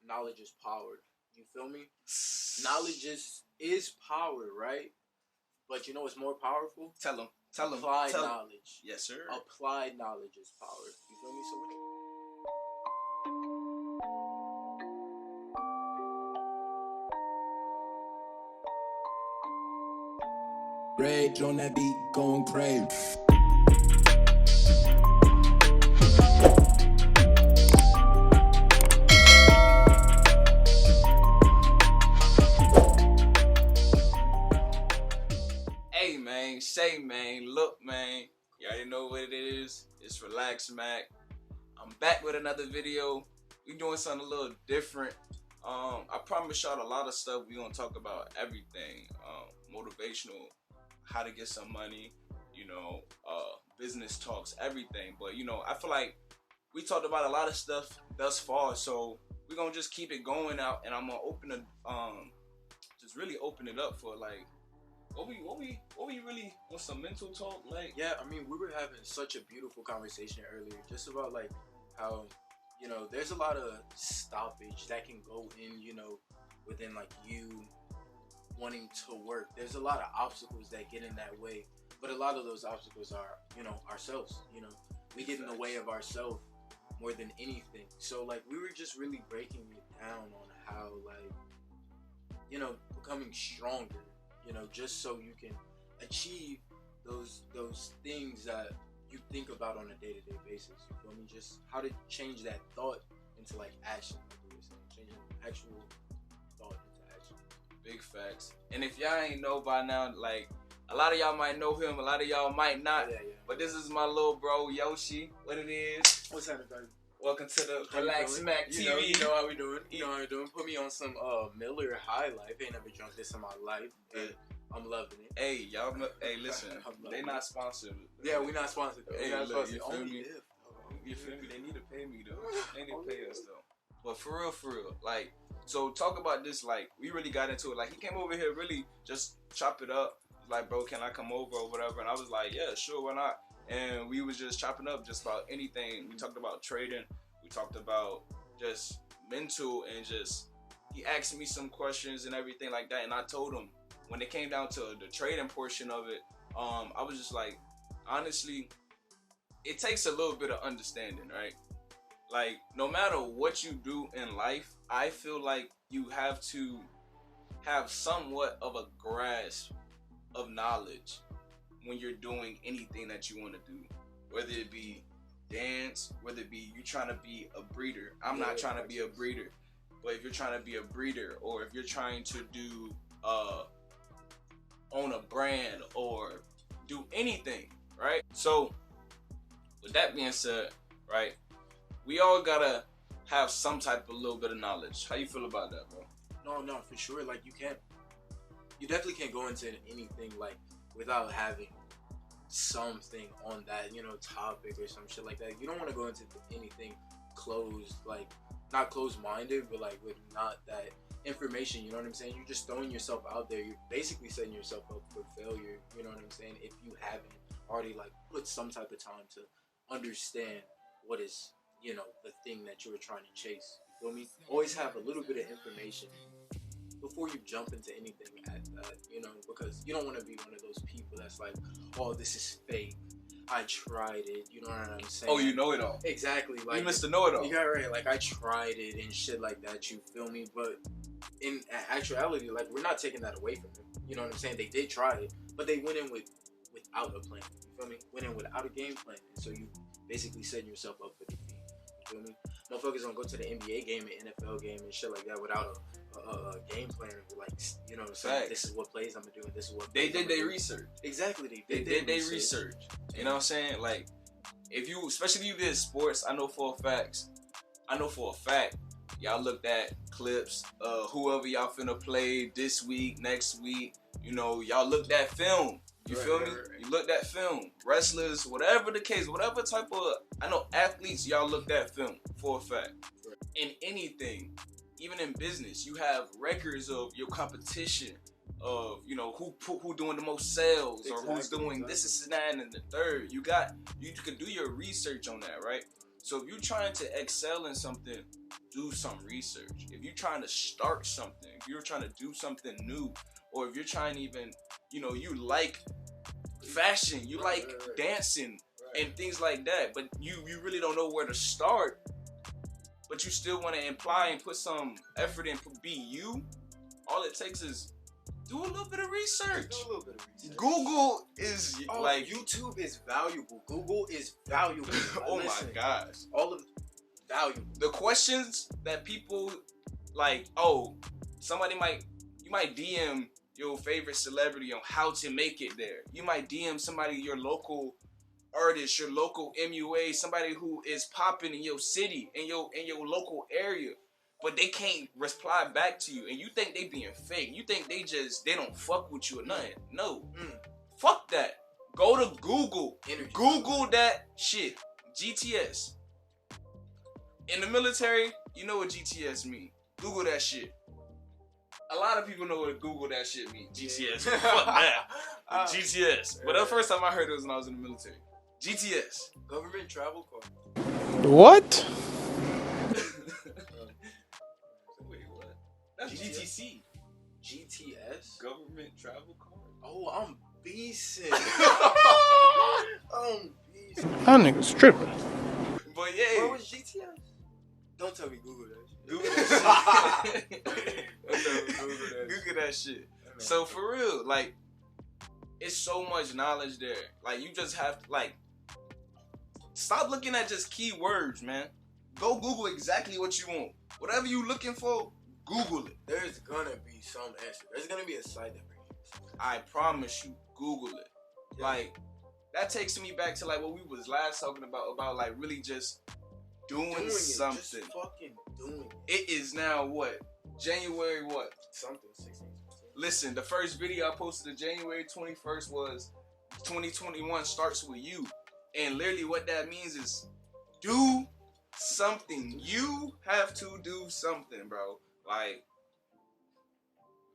knowledge is power. You feel me? Knowledge is power, right? But you know what's more powerful? Tell him. Applied knowledge. Yes, sir. Applied knowledge is power. You feel me? So Rage on that beat, going crazy. Hey man, say man, look man, you already know what it is. It's RelaxMack. I'm back with another video. We doing something a little different. I promise y'all a lot of stuff. We gonna talk about everything. Motivational, how to get some money, business talks, everything. But I feel like we talked about a lot of stuff thus far, so we're gonna just keep it going out, and I'm gonna open it, just really open it up for like what we really want, some mental talk. Like, yeah, I mean, we were having such a beautiful conversation earlier, just about like how there's a lot of stoppage that can go in, within like you wanting to work. There's a lot of obstacles that get in that way, but a lot of those obstacles are ourselves. We get in the way of ourselves more than anything. So like we were just really breaking it down on how like becoming stronger, just so you can achieve those things that you think about on a day-to-day basis. You feel me? Just how to change that thought into like action, like we were saying, changing actual thought into action. big facts. And if y'all ain't know by now, like a lot of y'all might know him, a lot of y'all might not. Yeah. But this is my little bro Yoshi. What it is? What's happening, baby? Welcome to the RelaxMackTV. You know how we doing. You know how we doing. Put me on some Miller High Life. Ain't never drunk this in my life, but I'm loving it. Hey, y'all. Hey, listen. They not sponsored. Yeah, we not sponsored. Though. Hey, not look, sponsored. you feel me? You feel me? They need to pay me though. They need to pay us though. But for real, like, so talk about this. Like, we really got into it. Like, he came over here really just chop it up. Like, bro, can I come over or whatever? And I was like, yeah, sure, why not? And we was just chopping up just about anything. We talked about trading. We talked about just mental, and just he asked me some questions and everything like that. And I told him when it came down to the trading portion of it, I was just like, honestly, it takes a little bit of understanding, right? Like, no matter what you do in life, I feel like you have to have somewhat of a grasp of knowledge when you're doing anything that you want to do, whether it be dance, whether it be you trying to be a breeder. I'm not trying to be a breeder, but if you're trying to be a breeder, or if you're trying to do own a brand or do anything, right? So with that being said, right, we all gotta have some type of little bit of knowledge. How you feel about that, bro? No, for sure. Like you definitely can't go into anything like without having something on that, topic or some shit like that. You don't want to go into anything closed, like not closed-minded, but like with not that information, you know what I'm saying? You're just throwing yourself out there. You're basically setting yourself up for failure, you know what I'm saying? If you haven't already like put some type of time to understand what is, the thing that you were trying to chase. You feel me? Always have a little bit of information before you jump into anything at that, because you don't want to be one of those people that's like, oh, this is fake, I tried it, you know what I'm saying? Oh, you know it all. Exactly. Like, you Mr. Know It All. You got right. Like, I tried it and shit like that, you feel me? But in actuality, like, we're not taking that away from them. You know what I'm saying? They did try it, but they went in without a plan. You feel me? Went in without a game plan. And so you basically setting yourself up for defeat. You feel me? Motherfuckers don't go to the NBA game and NFL game and shit like that without a game plan. Like, saying this is what plays I'm gonna do and this is what they did their research. Exactly. They did their research. You know what I'm saying? Like, especially if you did sports, I know for a fact, y'all looked at clips, whoever y'all finna play this week, next week, y'all looked at film. You feel me? Right. You looked at film. Wrestlers, whatever the case, whatever type of, I know athletes, y'all looked at film for a fact. Right. In anything, even in business, you have records of your competition, of who doing the most sales, exactly, or who's doing this and that and the third. You can do your research on that, right? So if you're trying to excel in something, do some research. If you're trying to start something, if you're trying to do something new, or if you're trying to even, you know, you like fashion, you like dancing and things like that, but you really don't know where to start, but you still want to imply and put some effort in, be you, all it takes is do a little bit of research. Google is like YouTube is valuable. Google is valuable. Oh my gosh. All of valuable. The questions that people like, you might DM your favorite celebrity on how to make it there. You might DM somebody, your local artist, your local MUA, somebody who is popping in your city, in your local area, but they can't reply back to you, and you think they being fake. You think they don't fuck with you or nothing. No. Fuck that. Go to Google. Google that shit. GTS. In the military, you know what GTS mean. Google that shit. A lot of people know what Google that shit mean. GTS. Fuck that. GTS. But the first time I heard it was when I was in the military. GTS. Government travel card. What? Wait, what? That's GTC. GTS? Government travel card? Oh, I'm beasting. That nigga's tripping. But yeah. What was GTS? Don't tell me Google that shit. Google that shit. Google that shit. So for real, like, it's so much knowledge there. Like, you just have to, like, stop looking at just keywords, man. Go Google exactly what you want. Whatever you looking for, Google it. There's gonna be some answer. There's gonna be a site that brings you. I promise you, Google it. Yeah. Like, that takes me back to like what we was last talking about like really just doing something. Just fucking doing it. It is now what? January what? Something, 16. Listen, the first video I posted on January 21st was 2021 starts with you. And literally what that means is do something. You have to do something, bro. Like,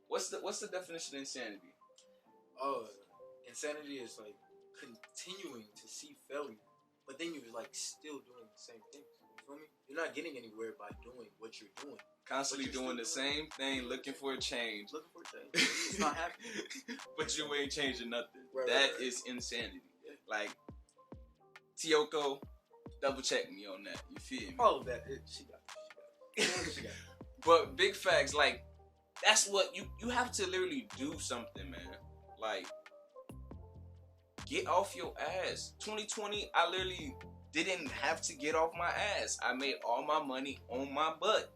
what's the definition of insanity? Oh, insanity is like continuing to see failure, but then you're like still doing the same thing. You feel me? You're not getting anywhere by doing what you're doing. Constantly doing the same thing, looking for a change. Looking for a change. It's not happening. But you ain't changing nothing. Right, that right. is insanity. Yeah. Like, Tioko, double check me on that. You feel me? All of that. She got it. But big facts, like, that's what you have to literally do something, man. Like, get off your ass. 2020, I literally didn't have to get off my ass. I made all my money on my butt.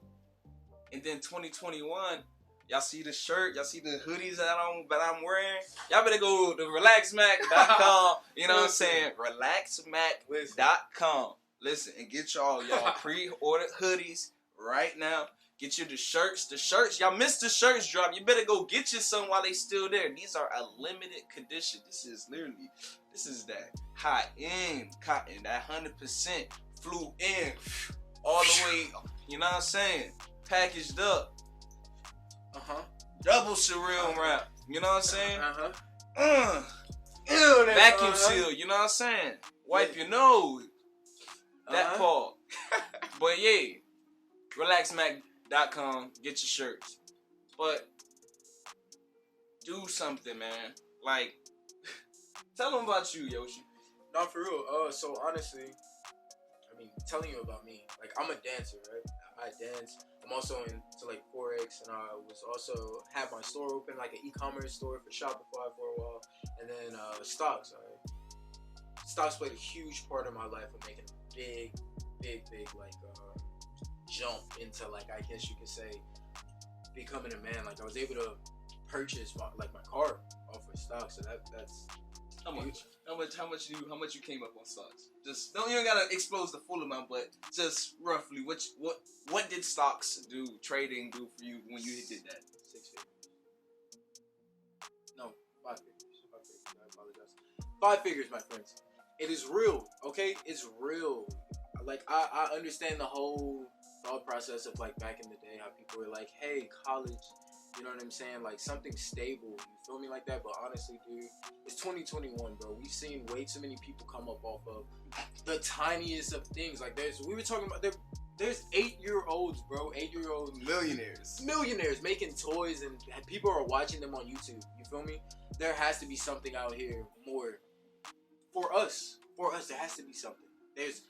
And then 2021, y'all see the shirt, y'all see the hoodies that I'm wearing. Y'all better go to RelaxMack.com. You know what I'm saying? RelaxMack.com. Listen, and get y'all pre-ordered hoodies right now. Get you the shirts. The shirts, y'all missed the shirts drop. You better go get you some while they still there. These are a limited condition. This is that high-end cotton, that 100% flew in all the way, you know what I'm saying? Packaged up. Double surreal wrap. You know what I'm saying? Vacuum seal. You know what I'm saying? Wipe your nose. That part. But yeah, RelaxMack.com. Get your shirts. But do something, man. Like, tell them about you, Yoshi. No, for real. So honestly, I mean, telling you about me. Like, I'm a dancer, right? I dance. I'm also into like Forex, and I was also had my store open, like an e-commerce store for Shopify for a while, and then stocks. Stocks played a huge part of my life of making a big like jump into, like, I guess you could say, becoming a man. Like, I was able to purchase my car off of stocks, so that's how much you came up on stocks? Just don't, you ain't gotta expose the full amount, but just roughly, what did stocks do, trading do for you when you did that? 6 figures. No, 5 figures. 5 figures. I apologize. 5 figures, my friends. It is real, okay? It's real. Like, I understand the whole thought process of, like, back in the day, how people were like, hey, college, you know what I'm saying? Like, something stable, you feel me, like that? But honestly, dude, it's 2021, bro. We've seen way too many people come up off of the tiniest of things. Like, we were talking about, There's 8-year-olds, bro. 8-year-old millionaires making toys, and people are watching them on YouTube. You feel me? There has to be something out here more for us. For us, there has to be something. There's,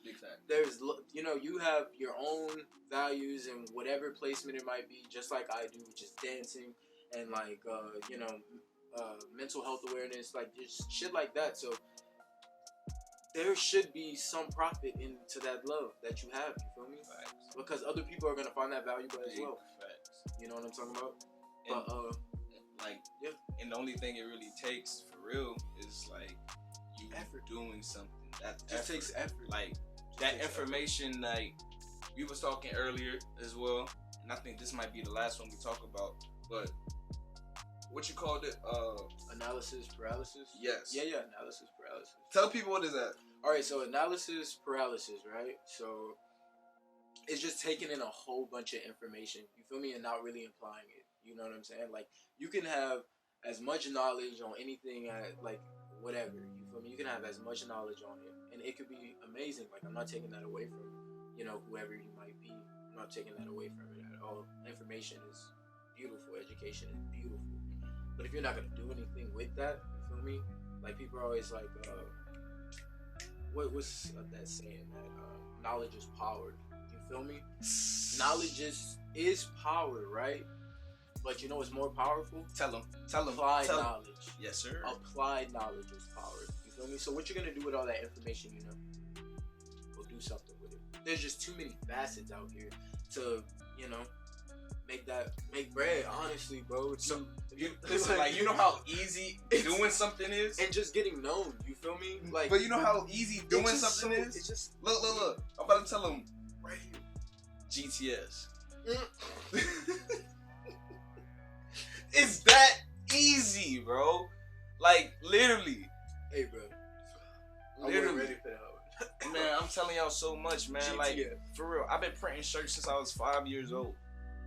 you know, you have your own values and whatever placement it might be, just like I do, just dancing and like, you know, mental health awareness, like just shit like that. So there should be some profit into that love that you have. You feel me? Facts. Because other people are gonna find that valuable as well. Facts. You know what I'm talking about? And, But like, yeah. And the only thing it really takes for real is like you Effort. doing something. That Just takes effort. Like that information, like we was talking earlier as well, and I think this might be the last one we talk about. But what you called it? Analysis paralysis. Yes. Yeah. Analysis paralysis. Tell people what is that. All right. So analysis paralysis, right? So it's just taking in a whole bunch of information. You feel me? And not really applying it. You know what I'm saying? Like you can have as much knowledge on anything as like whatever. You feel me? You can have as much knowledge on it, and it could be amazing. Like I'm not taking that away from, you know, whoever you might be. I'm not taking that away from it at all. Information is beautiful. Education is beautiful. But if you're not gonna do anything with that, you feel me? Like people are always like, what's that saying that knowledge is power? You feel me? Knowledge is power, right? But you know what's more powerful? Tell them. Applied knowledge. Yes, sir. Applied knowledge is power. You feel me? So what you're gonna do with all that information, you know? Go do something with it. There's just too many facets out here to, you know, make bread. Honestly, bro. So listen, like you know how easy doing something is, and just getting known. You feel me? Like, but you know how easy doing something is. It's just look. I'm about to tell them right here. GTS. It's that easy, bro. Like literally. Hey, bro. I'm Literally. ready for that one. Man, I'm telling y'all so much, man. GTS. Like for real, I've been printing shirts since I was 5 years old.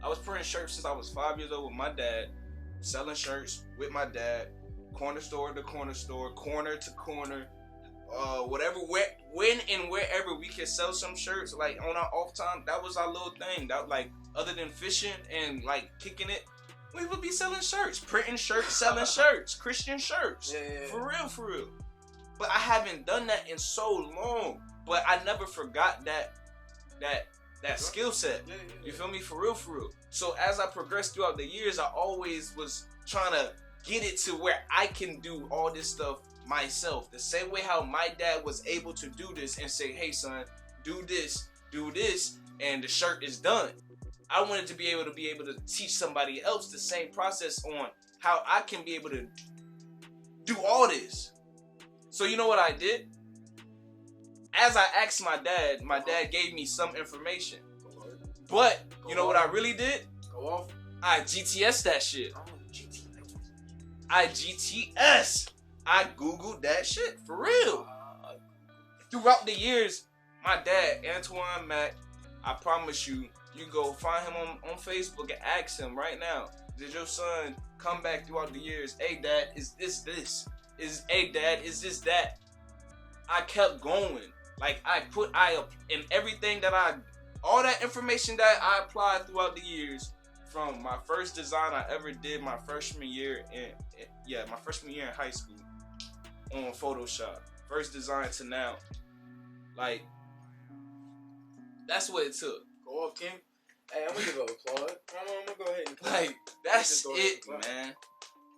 I was printing shirts since I was 5 years old with my dad, selling shirts with my dad, corner store to corner store, corner to corner, whatever, when and wherever we could sell some shirts, like on our off time. That was our little thing. That like other than fishing and like kicking it, we would be selling shirts, printing shirts, selling shirts, Christian shirts. Yeah. For real. But I haven't done that in so long. But I never forgot that skill set. Yeah. You feel me? For real. So as I progressed throughout the years, I always was trying to get it to where I can do all this stuff myself. The same way how my dad was able to do this and say, hey son, do this, and the shirt is done. I wanted to be able to teach somebody else the same process on how I can be able to do all this. So you know what I did? As I asked my dad gave me some information. But you know what I really did? Go off. I GTS that shit. Oh, GTS. I Googled that shit for real. Throughout the years, my dad, Antoine Mack, I promise you, you go find him on Facebook and ask him right now, did your son come back throughout the years? Hey dad, is this? Hey dad, is this that? I kept going. Like I in everything that all that information that I applied throughout the years, from my first design I ever did my freshman year in high school on Photoshop. First design to now. Like that's what it took. Go off, King. Hey, I'm gonna give an applause. I'm gonna go ahead and clap. Like that's it, man.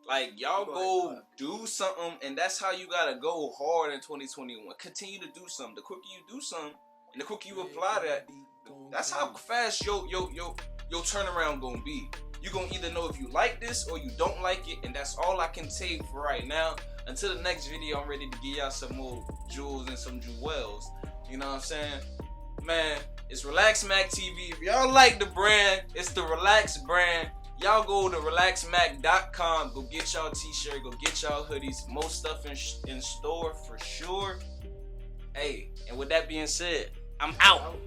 Like y'all go do something, and that's how you gotta go hard in 2021. Continue to do something. The quicker you do something, and the quicker you apply that, that's how fast your turnaround gonna be. You gonna either know if you like this or you don't like it, and that's all I can say for right now. Until the next video, I'm ready to give y'all some more jewels and some jewels. You know what I'm saying? Man, it's RelaxMackTV. If y'all like the brand, it's the Relax brand. Y'all go to RelaxMack.com. Go get y'all t-shirt. Go get y'all hoodies. More stuff in store for sure. Hey, and with that being said, I'm out.